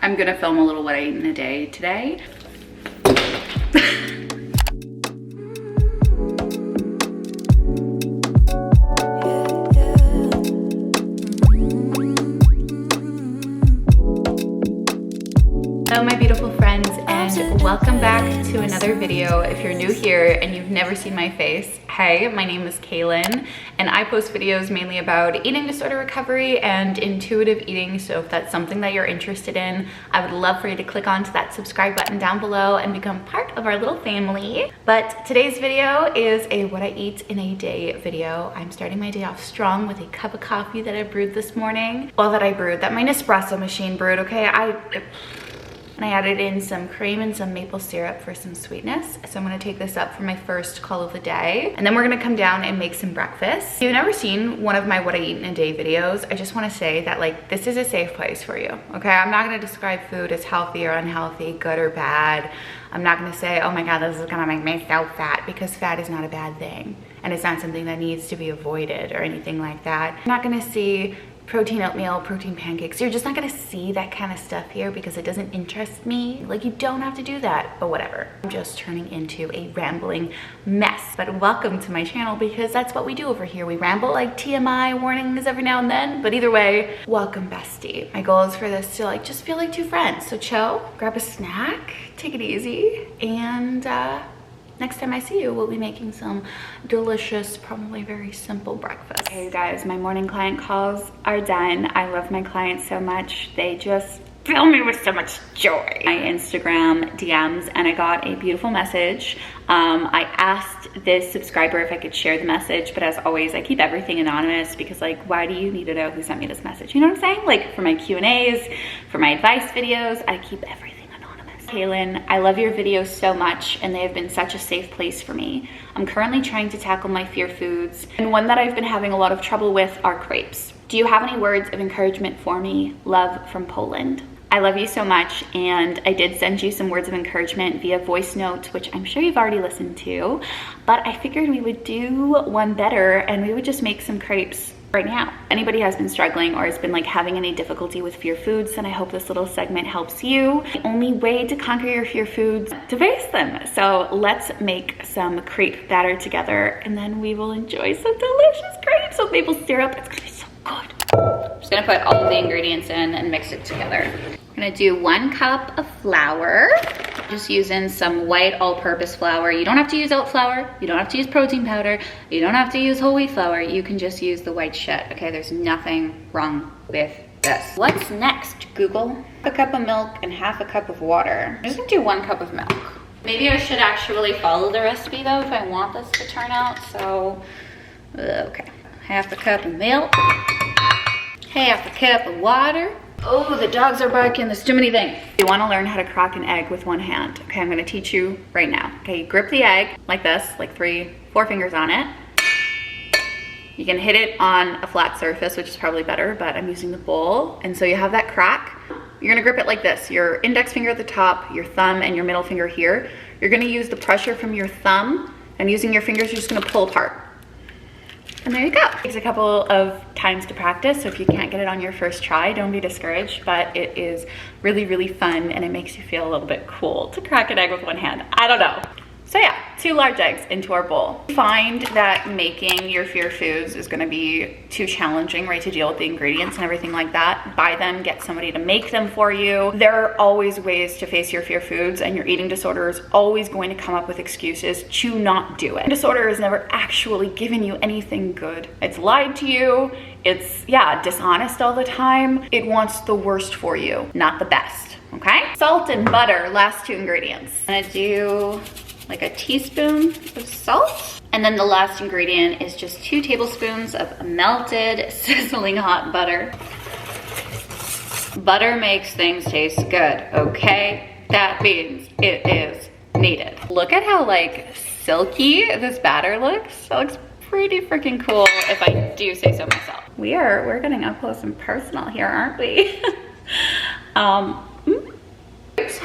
I'm gonna film a little what I eat in a day today. Hello my beautiful friends, and welcome back to another video. If you're new here and you've never seen my face, hey, my name is Kailin and I post videos mainly about eating disorder recovery and intuitive eating. So if that's something that you're interested in, I would love for you to click onto that subscribe button down below and become part of our little family. But today's video is a what I eat in a day video. I'm starting my day off strong with a cup of coffee that I brewed this morning. Well, that my Nespresso machine brewed, okay? And I added in some cream and some maple syrup for some sweetness. So I'm gonna take this up for my first call of the day. And then we're gonna come down and make some breakfast. If you've never seen one of my what I eat in a day videos, I just wanna say that like, this is a safe place for you, okay? I'm not gonna describe food as healthy or unhealthy, good or bad. I'm not gonna say, oh my God, this is gonna make me so fat, because fat is not a bad thing. And it's not something that needs to be avoided or anything like that. I'm not gonna see protein oatmeal, protein pancakes. You're just not gonna see that kind of stuff here because it doesn't interest me. Like, you don't have to do that, but whatever. I'm just turning into a rambling mess. But welcome to my channel, because that's what we do over here. We ramble, like TMI warnings every now and then, but either way, welcome bestie. My goal is for this to like just feel like two friends. So chill, grab a snack, take it easy, and next time I see you, we'll be making some delicious, probably very simple breakfast. Okay, you guys, my morning client calls are done. I love my clients so much. They just fill me with so much joy. My Instagram DMs, and I got a beautiful message. I asked this subscriber if I could share the message, but as always, I keep everything anonymous because like, why do you need to know who sent me this message? You know what I'm saying? Like for my Q&As, for my advice videos, I keep everything. Kailin, I love your videos so much, and they have been such a safe place for me. I'm currently trying to tackle my fear foods, and one that I've been having a lot of trouble with are crepes. Do you have any words of encouragement for me? Love from Poland. I love you so much, and I did send you some words of encouragement via voice note, which I'm sure you've already listened to, but I figured we would do one better, and we would just make some crepes right now. Anybody has been struggling or has been like having any difficulty with fear foods, then I hope this little segment helps you. The only way to conquer your fear foods is to face them. So let's make some crepe batter together, and then we will enjoy some delicious crepes with maple syrup. It's gonna be so good. I'm just gonna put all of the ingredients in and mix it together. I'm gonna do 1 cup of flour. Just using some white all-purpose flour. You don't have to use oat flour. You don't have to use protein powder. You don't have to use whole wheat flour. You can just use the white shit, okay? There's nothing wrong with this. What's next, Google? A cup of milk and half a cup of water. I'm just gonna do 1 cup of milk. Maybe I should actually follow the recipe though if I want this to turn out, so, okay. Half a cup of milk, half a cup of water. Oh, the dogs are barking. There's too many things. You want to learn how to crack an egg with one hand. Okay, I'm going to teach you right now. Okay, you grip the egg like this, like 3-4 fingers on it. You can hit it on a flat surface, which is probably better, but I'm using the bowl. And so you have that crack. You're going to grip it like this. Your index finger at the top, your thumb, and your middle finger here. You're going to use the pressure from your thumb, and using your fingers, you're just going to pull apart. And there you go. It takes a couple of times to practice, so if you can't get it on your first try, don't be discouraged, but it is really, really fun, and it makes you feel a little bit cool to crack an egg with one hand. I don't know. So yeah, 2 large eggs into our bowl. Find that making your fear foods is gonna be too challenging, right, to deal with the ingredients and everything like that. Buy them, get somebody to make them for you. There are always ways to face your fear foods, and your eating disorder is always going to come up with excuses to not do it. Disorder has never actually given you anything good. It's lied to you. It's, yeah, dishonest all the time. It wants the worst for you, not the best, okay? Salt and butter, last 2 ingredients. I'm gonna do like a teaspoon of salt. And then the last ingredient is just 2 tablespoons of melted, sizzling hot butter. Butter makes things taste good, okay? That means it is needed. Look at how like silky this batter looks. That looks pretty freaking cool if I do say so myself. We're getting up close and personal here, aren't we?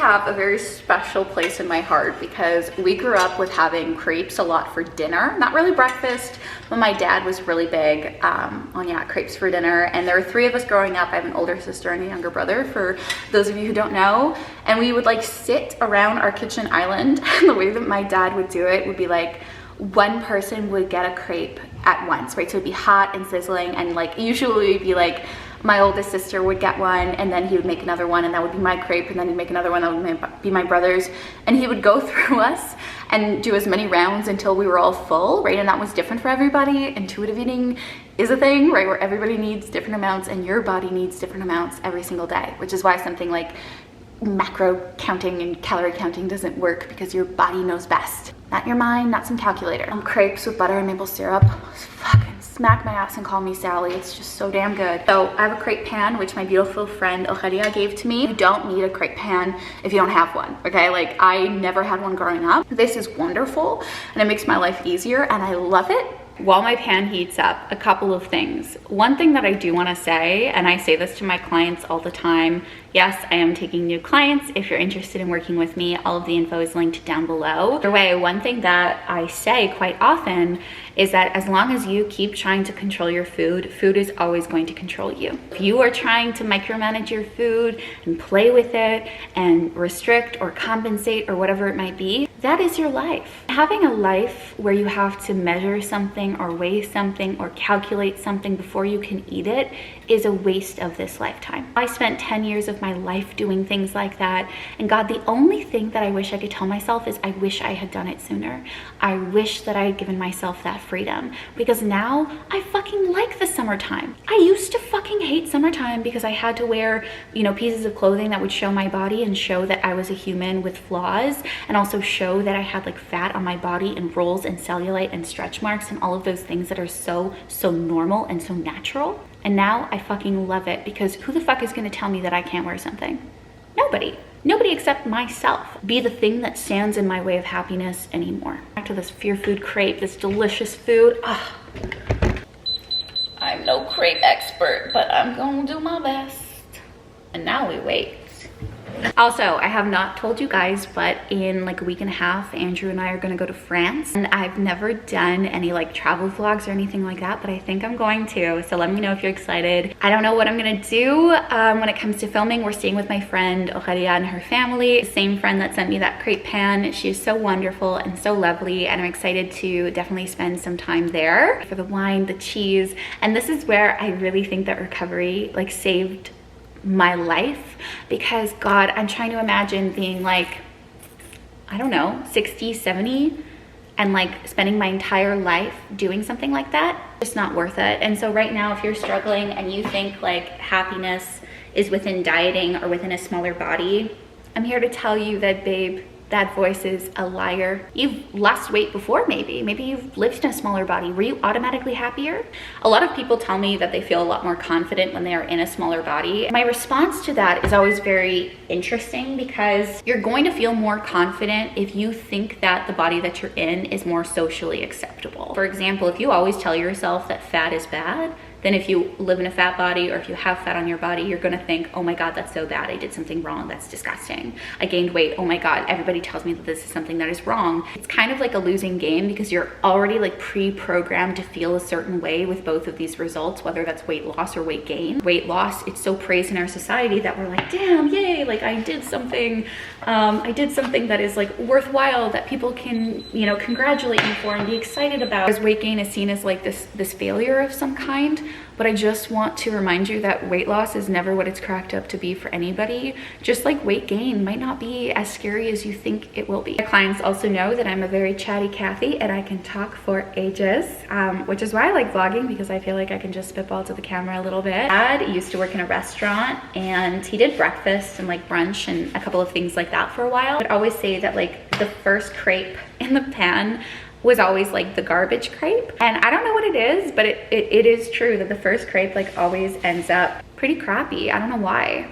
have a very special place in my heart because we grew up with having crepes a lot for dinner. Not really breakfast, but my dad was really big on, yeah, crepes for dinner. And there were 3 of us growing up. I have an older sister and a younger brother, for those of you who don't know. And we would like sit around our kitchen island. And the way that my dad would do it would be like, one person would get a crepe at once, right? So it'd be hot and sizzling, and like usually it'd be like my oldest sister would get one, and then he would make another one, and that would be my crepe, and then he'd make another one, that would be my brother's, and he would go through us and do as many rounds until we were all full, right? And that was different for everybody. Intuitive eating is a thing, right, where everybody needs different amounts and your body needs different amounts every single day, which is why something like macro counting and calorie counting doesn't work, because your body knows best. Not your mind, not some calculator. Crepes with butter and maple syrup. Fucking smack my ass and call me Sally. It's just so damn good. So I have a crepe pan, which my beautiful friend Oharia gave to me. You don't need a crepe pan if you don't have one, okay? Like, I never had one growing up. This is wonderful, and it makes my life easier, and I love it. While my pan heats up, a couple of things. One thing that I do want to say, and I say this to my clients all the time, yes, I am taking new clients. If you're interested in working with me, all of the info is linked down below. Either way, one thing that I say quite often is that as long as you keep trying to control your food, food is always going to control you. If you are trying to micromanage your food and play with it and restrict or compensate or whatever it might be, that is your life. Having a life where you have to measure something or weigh something or calculate something before you can eat it is a waste of this lifetime. I spent 10 years of my life doing things like that, and God, the only thing that I wish I could tell myself is I wish I had done it sooner. I wish that I had given myself that freedom, because now I fucking like the summertime. I used to fucking hate summertime because I had to wear, you know, pieces of clothing that would show my body and show that I was a human with flaws, and also show that I had like fat on my body and rolls and cellulite and stretch marks and all of those things that are so normal and so natural. And now I fucking love it, because who the fuck is gonna tell me that I can't wear something? Nobody. Nobody except myself. Be the thing that stands in my way of happiness anymore. Back to this fear food crepe, this delicious food. Ah. I'm no crepe expert, but I'm gonna do my best. And now we wait. Also, I have not told you guys, but in like a week and a half, Andrew and I are gonna go to France. And I've never done any like travel vlogs or anything like that, but I think I'm going to. So let me know if you're excited. I don't know what I'm gonna do when it comes to filming. We're staying with my friend Oharia and her family. The same friend that sent me that crepe pan. She is so wonderful and so lovely, and I'm excited to definitely spend some time there for the wine, the cheese. And this is where I really think that recovery like saved my life, because God, I'm trying to imagine being like, I don't know, 60, 70 and like spending my entire life doing something like that. It's not worth it. And so right now, if you're struggling and you think like happiness is within dieting or within a smaller body, I'm here to tell you that, babe, that voice is a liar. You've lost weight before, maybe you've lived in a smaller body. Were you automatically happier? A lot of people tell me that they feel a lot more confident when they are in a smaller body. My response to that is always very interesting, because you're going to feel more confident if you think that the body that you're in is more socially acceptable. For example, if you always tell yourself that fat is bad, then if you live in a fat body or if you have fat on your body, you're gonna think, oh my God, that's so bad. I did something wrong. That's disgusting. I gained weight. Oh my God, everybody tells me that this is something that is wrong. It's kind of like a losing game, because you're already like pre-programmed to feel a certain way with both of these results, whether that's weight loss or weight gain. Weight loss, it's so praised in our society that we're like, damn, yay, like I did something that is like worthwhile, that people can, you know, congratulate me for and be excited about. As weight gain is seen as like this failure of some kind. But I just want to remind you that weight loss is never what it's cracked up to be for anybody. Just like weight gain might not be as scary as you think it will be. My clients also know that I'm a very chatty Cathy and I can talk for ages, which is why I like vlogging, because I feel like I can just spitball to the camera a little bit. Dad used to work in a restaurant, and he did breakfast and like brunch and a couple of things like that for a while. I'd always say that like the first crepe in the pan was always like the garbage crepe. And I don't know what it is, but it is true that the first crepe like always ends up pretty crappy. I don't know why.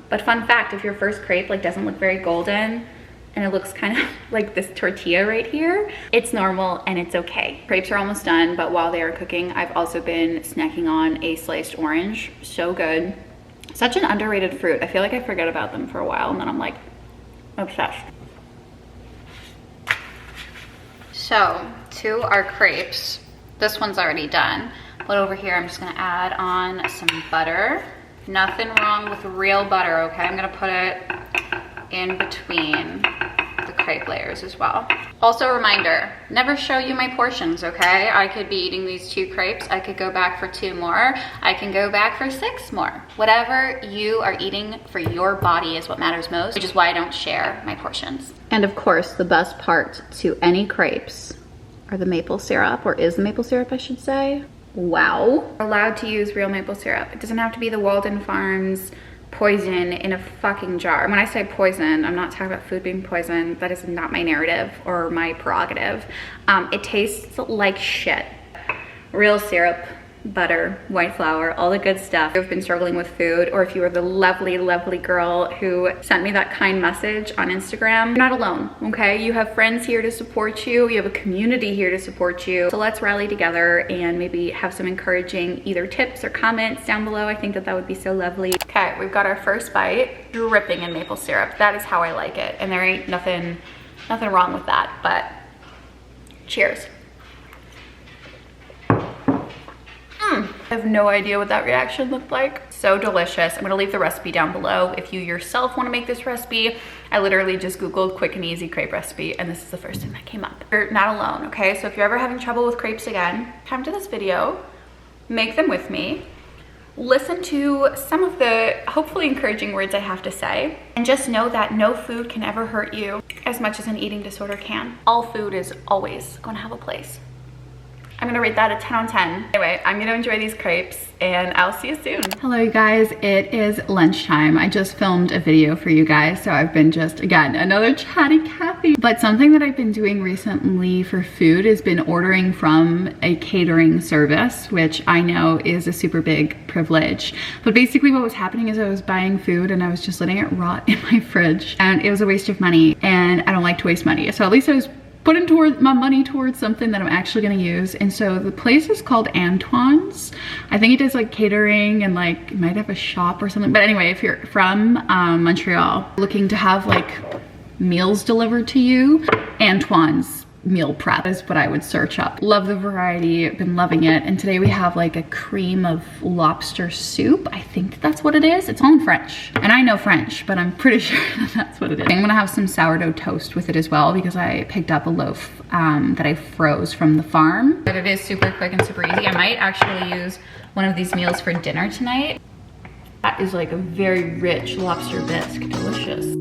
But fun fact, if your first crepe like doesn't look very golden and it looks kind of like this tortilla right here, it's normal and it's okay. Crepes are almost done, but while they are cooking, I've also been snacking on a sliced orange. So good. Such an underrated fruit. I feel like I forget about them for a while, and then I'm like, Obsessed. So, to our crepes, this one's already done, but over here I'm just gonna add on some butter. Nothing wrong with real butter, okay? I'm gonna put it in between the crepe layers as well. Also a reminder, never show you my portions, okay? I could be eating these 2 crepes, I could go back for 2 more, I can go back for 6 more. Whatever you are eating for your body is what matters most, which is why I don't share my portions. And of course, the best part to any crepes are the maple syrup, or is the maple syrup, I should say. Wow. We're allowed to use real maple syrup. It doesn't have to be the Walden Farms poison in a fucking jar. When I say poison, I'm not talking about food being poison. That is not my narrative or my prerogative. It tastes like shit. Real syrup, butter, white flour, all the good stuff. If you've been struggling with food, or if you are the lovely, lovely girl who sent me that kind message on Instagram, you're not alone, okay? You have friends here to support you. You have a community here to support you. So let's rally together and maybe have some encouraging either tips or comments down below. I think that that would be so lovely. Okay, we've got our first bite, dripping in maple syrup. That is how I like it. And there ain't nothing wrong with that, but cheers. I have no idea what that reaction looked like. So delicious. I'm gonna leave the recipe down below. If you yourself wanna make this recipe, I literally just Googled quick and easy crepe recipe and this is the first thing that came up. You're not alone, okay? So if you're ever having trouble with crepes again, come to this video, make them with me, listen to some of the hopefully encouraging words I have to say, and just know that no food can ever hurt you as much as an eating disorder can. All food is always gonna have a place. I'm gonna rate that a 10 on 10. Anyway, I'm gonna enjoy these crepes and I'll see you soon. Hello you guys, it is lunchtime. I just filmed a video for you guys, so I've been just, again, another chatty Cathy. But something that I've been doing recently for food has been ordering from a catering service, which I know is a super big privilege. But basically what was happening is I was buying food and I was just letting it rot in my fridge, and it was a waste of money, and I don't like to waste money. So at least I was putting my money towards something that I'm actually gonna use. And so the place is called Antoine's. I think it does like catering and like it might have a shop or something. But anyway, if you're from Montreal looking to have like meals delivered to you, Antoine's meal prep is what I would search up. Love the variety, been loving it. And today we have like a cream of lobster soup. I think that's what it is. It's all in French. And I know French, but I'm pretty sure that that's what it is. I'm gonna have some sourdough toast with it as well because I picked up a loaf that I froze from the farm. But it is super quick and super easy. I might actually use one of these meals for dinner tonight. That is like a very rich lobster bisque, delicious.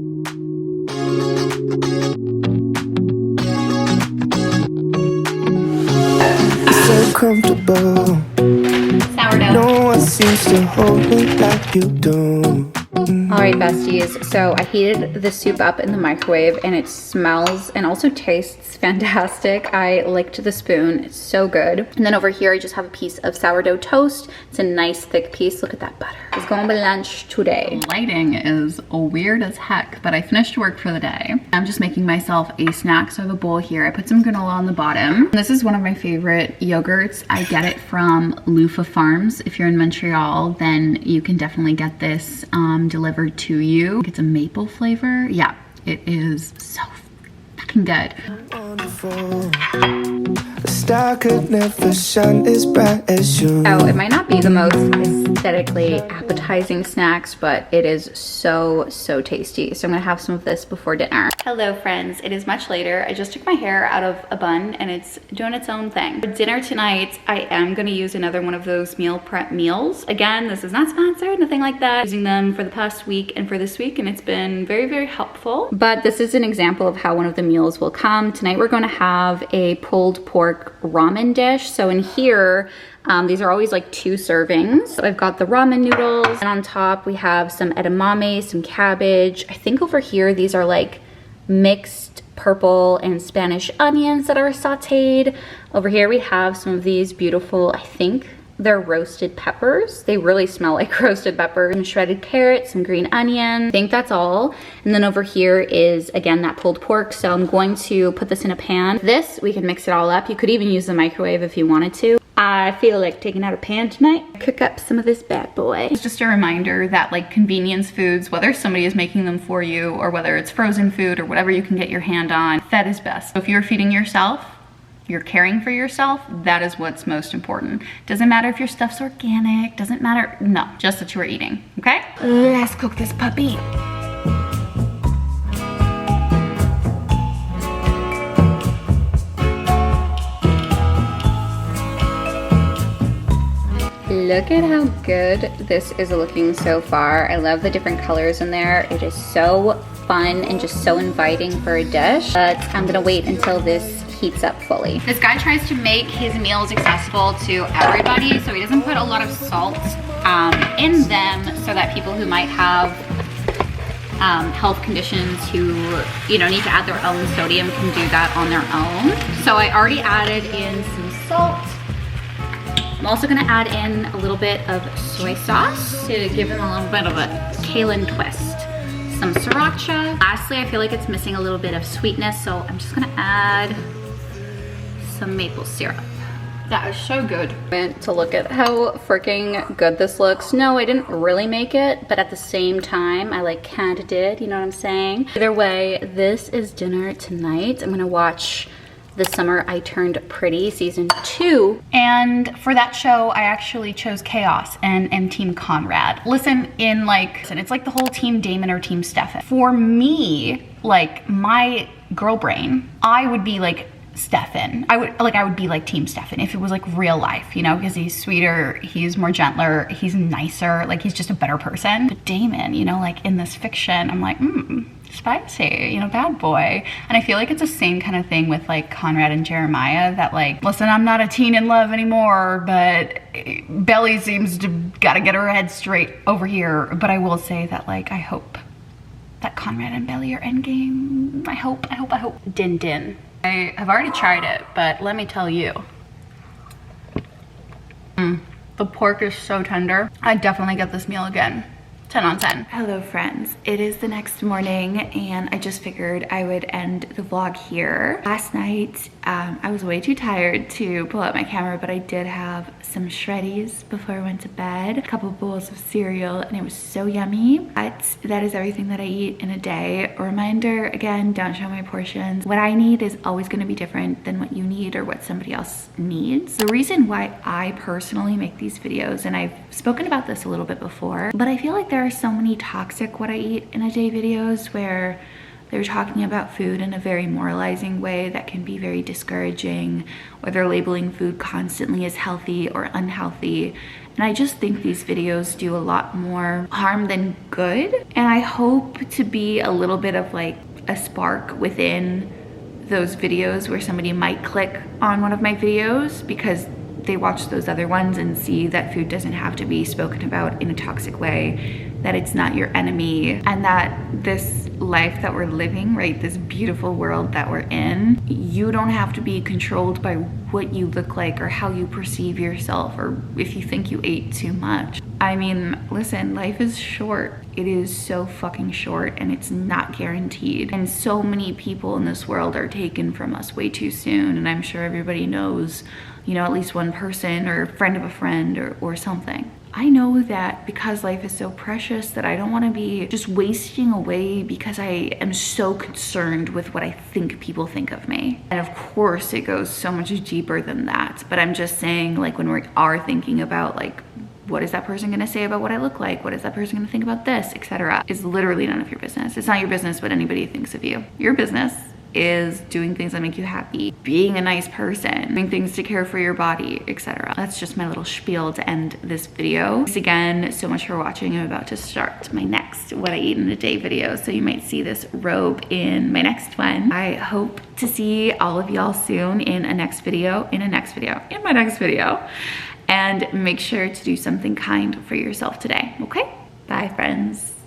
Comfortable. Sourdough. No one seems to hold me like you do. All right, besties, so I heated the soup up in the microwave and it smells and also tastes fantastic. I licked the spoon, it's so good. And then over here, I just have a piece of sourdough toast. It's a nice thick piece, look at that butter. It's going to lunch today. The lighting is weird as heck, but I finished work for the day. I'm just making myself a snack, so I have a bowl here. I put some granola on the bottom. This is one of my favorite yogurts. I get it from Loofah Farms. If you're in Montreal, then you can definitely get this delivered to you. It's a maple flavor. Yeah, it is so fucking good. A star could never shine as bright as you. Oh, it might not be the most aesthetically appetizing snacks, but it is so tasty. So I'm gonna have some of this before dinner. Hello friends, it is much later. I just took my hair out of a bun and it's doing its own thing. For dinner tonight, I am gonna use another one of those meal prep meals. Again, this is not sponsored, nothing like that. Using them for the past week and for this week, and it's been very helpful. But this is an example of how one of the meals will come. Tonight we're gonna have a pulled pork ramen dish. So in here, these are always like 2 servings. So I've got the ramen noodles, and on top we have some edamame, some cabbage. I think over here these are like mixed purple and Spanish onions that are sauteed. Over here we have some of these beautiful, I think they're roasted peppers. They really smell like roasted peppers. Some shredded carrots, some green onion. I think that's all. And then over here is, again, that pulled pork. So I'm going to put this in a pan. This, we can mix it all up. You could even use the microwave if you wanted to. I feel like taking out a pan tonight. Cook up some of this bad boy. It's just a reminder that like convenience foods, whether somebody is making them for you or whether it's frozen food or whatever you can get your hand on, that is best. So if you're feeding yourself, you're caring for yourself, that is what's most important. Doesn't matter if your stuff's organic, doesn't matter, no, just that you are eating, okay? Let's cook this puppy. Look at how good this is looking so far. I love the different colors in there. It is so fun and just so inviting for a dish. But I'm gonna wait until this heats up fully. This guy tries to make his meals accessible to everybody, so he doesn't put a lot of salt in them so that people who might have health conditions who, you know, need to add their own sodium can do that on their own. So I already added in some salt. I'm also gonna add in a little bit of soy sauce to give them a little bit of a Kailin twist. Some sriracha. Lastly, I feel like it's missing a little bit of sweetness, so I'm just gonna add some maple syrup. That is so good. To look at how freaking good this looks. No, I didn't really make it, but at the same time, I like kinda did, you know what I'm saying? Either way, this is dinner tonight. I'm gonna watch The Summer I Turned Pretty season 2. And for that show, I actually chose Chaos and am Team Conrad. Listen, it's like the whole Team Damon or Team Stefan. For me, like my girl brain, I would be like Stefan. I would be like Team Stefan if it was like real life, you know, because he's sweeter, he's more gentler, he's nicer, like he's just a better person. But Damon, you know, like in this fiction, I'm like, spicy, you know, bad boy. And I feel like it's the same kind of thing with like Conrad and Jeremiah, that like, listen, I'm not a teen in love anymore, but Belly seems to gotta get her head straight over here. But I will say that like, I hope that Conrad and Belly are endgame. I hope. Din din. I have already tried it, but let me tell you, the pork is so tender. I'd definitely get this meal again. 10 on 10. Hello friends, it is the next morning and I just figured I would end the vlog here. Last night, I was way too tired to pull out my camera, but I did have some shreddies before I went to bed, a couple bowls of cereal, and it was so yummy. But that is everything that I eat in a day. A reminder, again, don't show my portions. What I need is always gonna be different than what you need or what somebody else needs. The reason why I personally make these videos, and I've spoken about this a little bit before, but I feel like there are so many toxic what I eat in a day videos where they're talking about food in a very moralizing way that can be very discouraging, or they're labeling food constantly as healthy or unhealthy. And I just think these videos do a lot more harm than good. And I hope to be a little bit of like a spark within those videos where somebody might click on one of my videos because they watch those other ones and see that food doesn't have to be spoken about in a toxic way, that it's not your enemy, and that this life that we're living, right, this beautiful world that we're in, you don't have to be controlled by what you look like or how you perceive yourself or if you think you ate too much. I mean, listen, life is short. It is so fucking short and it's not guaranteed. And so many people in this world are taken from us way too soon. And I'm sure everybody knows, you know, at least one person or a friend of a friend or something. I know that because life is so precious that I don't want to be just wasting away because I am so concerned with what I think people think of me. And of course it goes so much deeper than that, but I'm just saying, like, when we are thinking about like, what is that person gonna say about what I look like? What is that person gonna think about this, etc. is literally none of your business. It's not your business what anybody thinks of you. Your business is doing things that make you happy, being a nice person, doing things to care for your body, etc. That's just my little spiel to end this video. Thanks again so much for watching. I'm about to start my next what I eat in a day video, so you might see this robe in my next one. I hope to see all of y'all soon in my next video. And make sure to do something kind for yourself today, okay? Bye, friends.